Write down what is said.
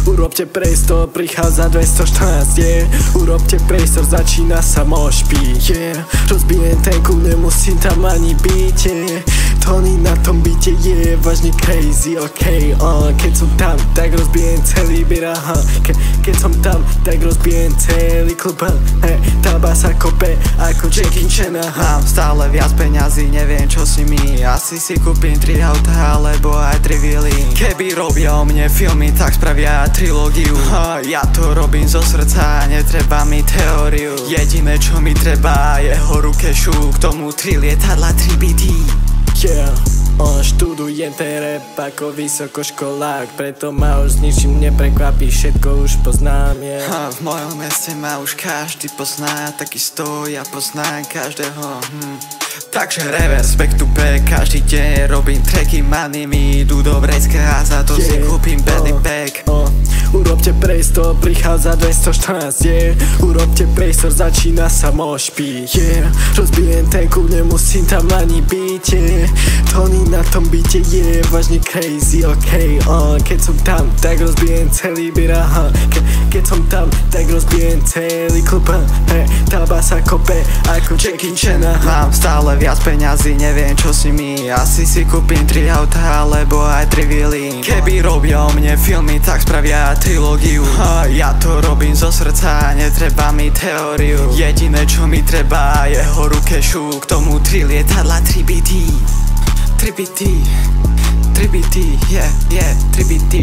Urobte priestor, prichádza 214, urobte priestor, začína sa moshpit, rozbijem tenku, nemusím tam ani byť, Tony na tom byte je vážne crazy, keď som tam, tak rozbijem celý byt, keď som tam, tak rozbijem celý klub, tá basa kope ako Jackie Chan, Mám stále viac peňazí, neviem čo si mi, asi si kúpim 3 auta alebo aj 3 vily. Keby robia o mne filmy, tak spravia trilógiu. Ja to robím zo srdca, netreba mi teóriu. Jediné čo mi treba je horukešu, k tomu 3 lietadla, 3 byty. Študujem ten rap ako vysokoškolák, preto ma už s ničím neprekvapí, všetko už poznám, V mojom meste ma už každý pozná, takisto ja poznám každého, Takže reverse, back to back, každý deň robím tracky, money mi idú do vrecka a za to si kúpim belly bag. Urobte priestor, prichádza 214, urobte priestor, začína sa moshpit, rozbijem tenku, nemusím tam ani byť, Tony na tom byte je vážne crazy, keď som tam, tak rozbijem celý byt, keď som tam, tak rozbijem celý klub, tá basa kope ako Jackie Chan. Mám stále viac peňazí, neviem čo si mi, asi si kúpim 3 auta alebo aj 3 vily. Keby robia o mne filmy, tak spravia trilógiu. Ja to robím zo srdca, netreba mi teóriu. Jediné čo mi treba je horukešu, k tomu 3 lietadla, 3 byty. 3 byty, 3 byty, 3 byty.